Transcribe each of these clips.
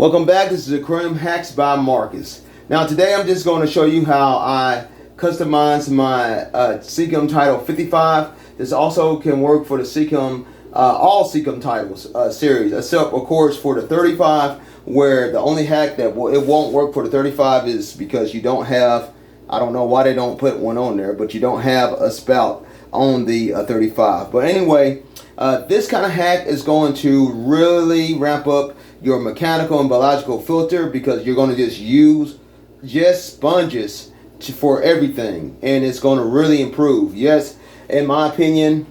Welcome back. This is Aquarium Hacks by Marcus. Now today I'm just going to show you how I customize my seachem Tidal 55. This also can work for the seachem, all seachem Tidals series, except of course for the 35, where the only hack that it won't work for the 35 is because you don't have, I don't know why they don't put one on there, but you don't have a spout on the 35. But anyway, this kind of hack is going to really ramp up your mechanical and biological filter, because you're going to just use sponges for everything, and it's going to really improve. Yes, in my opinion,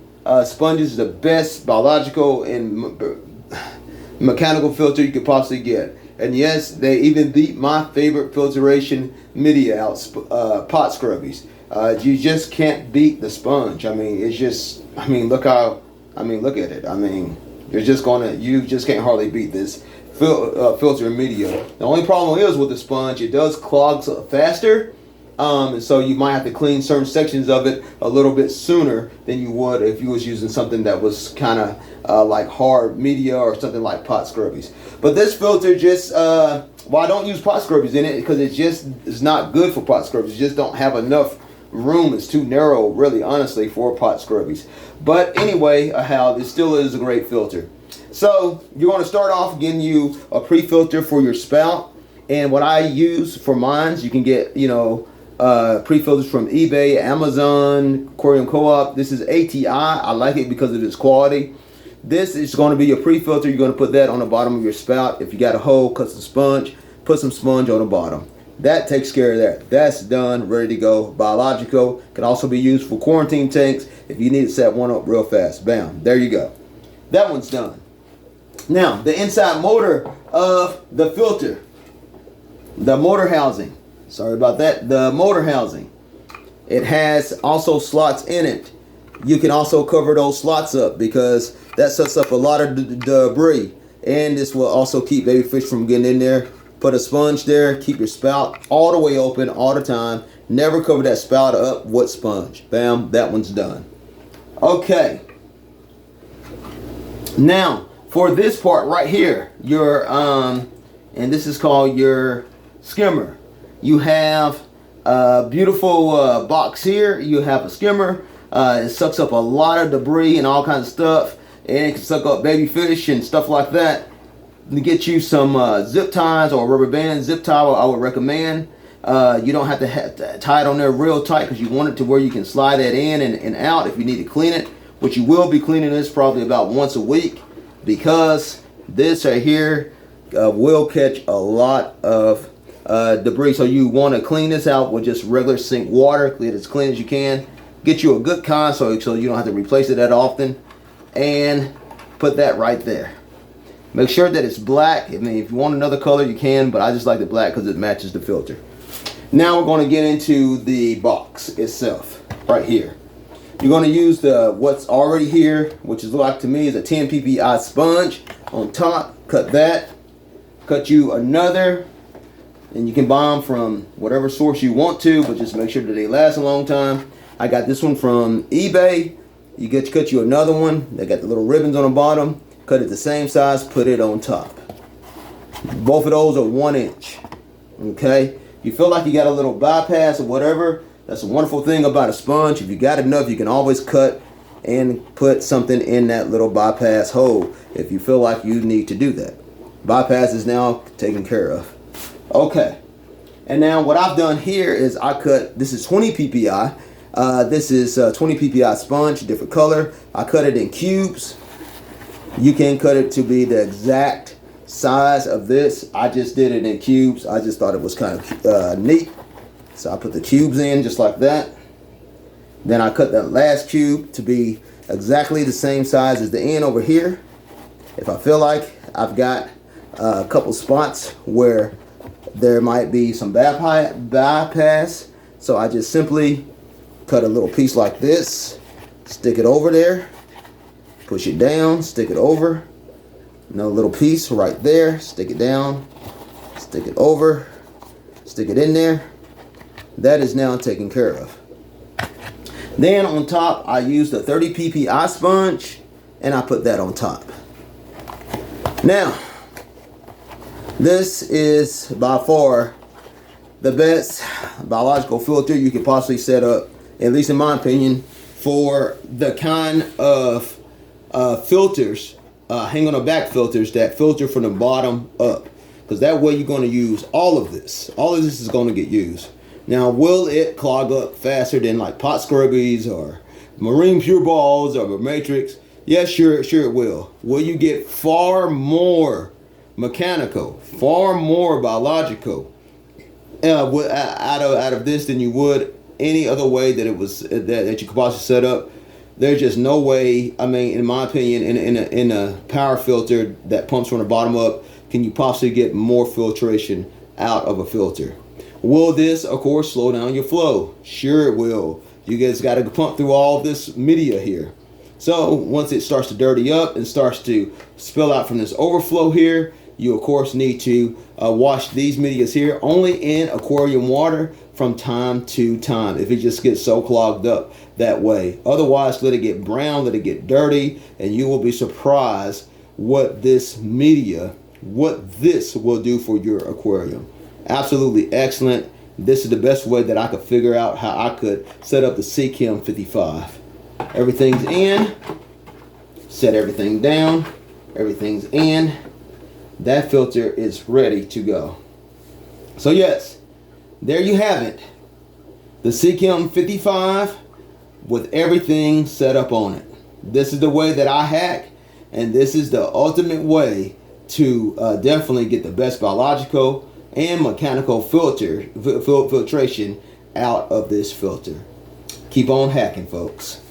sponges is the best biological and mechanical filter you could possibly get. And yes, they even beat my favorite filtration media out, pot scrubbies. You just can't beat the sponge. I mean, it's just, look at it. You just can't hardly beat this filter media. The only problem is with the sponge, it does clog faster, and so you might have to clean certain sections of it a little bit sooner than you would if you was using something that was kind of like hard media or something like pot scrubbies. But this filter just, well, I don't use pot scrubbies in it because it's not good for pot scrubbies. You just don't have enough room. It's too narrow, really, honestly, for pot scrubbies. But anyway, it still is a great filter. So you're going to start off getting you a pre-filter for your spout, and what I use for mine, you can get pre-filters from eBay, Amazon, Aquarium Co-op. This is ATI. I like it because of its quality. This is going to be your pre-filter. You're going to put that on the bottom of your spout. If you got a hole, cut some sponge, put some sponge on the bottom. That takes care of that. That's done, ready to go. Biological. Can also be used for quarantine tanks if you need to set one up real fast. Bam, there you go. That one's done. Now, the inside motor of the filter, the motor housing, sorry about that, the motor housing, it has also slots in it. You can also cover those slots up because that sets up a lot of debris, and this will also keep baby fish from getting in there. Put a sponge there, keep your spout all the way open all the time. Never cover that spout up with sponge. Bam, that one's done. Okay. Now, for this part right here, your and this is called your skimmer. You have a beautiful box here. You have a skimmer. It sucks up a lot of debris and all kinds of stuff, and it can suck up baby fish and stuff like that. To get you some zip ties or rubber band zip tie, I would recommend. You don't have to tie it on there real tight, because you want it to where you can slide that in and out if you need to clean it, which you will be cleaning this probably about once a week, because this right here will catch a lot of debris. So you want to clean this out with just regular sink water, get it as clean as you can. Get you a good kind so you don't have to replace it that often, and put that right there. Make sure that it's black. If you want another color, you can, but I just like the black because it matches the filter. Now we're going to get into the box itself right here. You're going to use what's already here, which is like to me is a 10 ppi sponge on top. Cut that. Cut you another, and you can buy them from whatever source you want to, but just make sure that they last a long time. I got this one from eBay. You get to cut you another one. They got the little ribbons on the bottom. Cut it the same size, put it on top. Both of those are 1 inch. Okay? You feel like you got a little bypass or whatever, that's a wonderful thing about a sponge. If you got enough, you can always cut and put something in that little bypass hole if you feel like you need to do that. Bypass is now taken care of. Okay. And now what I've done here is I cut, this is 20 ppi. This is 20 ppi sponge, different color. I cut it in cubes. You can cut it to be the exact size of this. I just did it in cubes. I just thought it was kind of neat. So I put the cubes in just like that. Then I cut that last cube to be exactly the same size as the end over here. If I feel like I've got a couple spots where there might be some bypass, so I just simply cut a little piece like this, stick it over there, push it down, stick it over, another little piece right there, stick it down, stick it over, stick it in there. That is now taken care of. Then on top, I used a 30 ppi sponge, and I put that on top. Now, This is by far the best biological filter you could possibly set up, at least in my opinion, for the kind of filters, hang on the back filters that filter from the bottom up. Because that way you're going to use all of this. All of this is going to get used. Now, will it clog up faster than like pot scrubbies or marine pure balls or matrix? Yes, sure it will. Will you get far more mechanical, far more biological out of this than you would any other way that it was that you could possibly set up? There's just no way. I mean, in my opinion, in a power filter that pumps from the bottom up, can you possibly get more filtration out of a filter? Will this, of course, slow down your flow? Sure it will. You guys got to pump through all this media here. So once it starts to dirty up and starts to spill out from this overflow here, you of course need to wash these medias here only in aquarium water from time to time if it just gets so clogged up that way. Otherwise, let it get brown, let it get dirty, and you will be surprised what this media, what this will do for your aquarium. Absolutely excellent. This is the best way that I could figure out how I could set up the seachem 55. Everything's in. Set everything down. Everything's in. That filter is ready to go. So yes, there you have it. The seachem 55 with everything set up on it. This is the way that I hack, and this is the ultimate way to definitely get the best biological and mechanical filtration out of this filter. Keep on hacking, folks.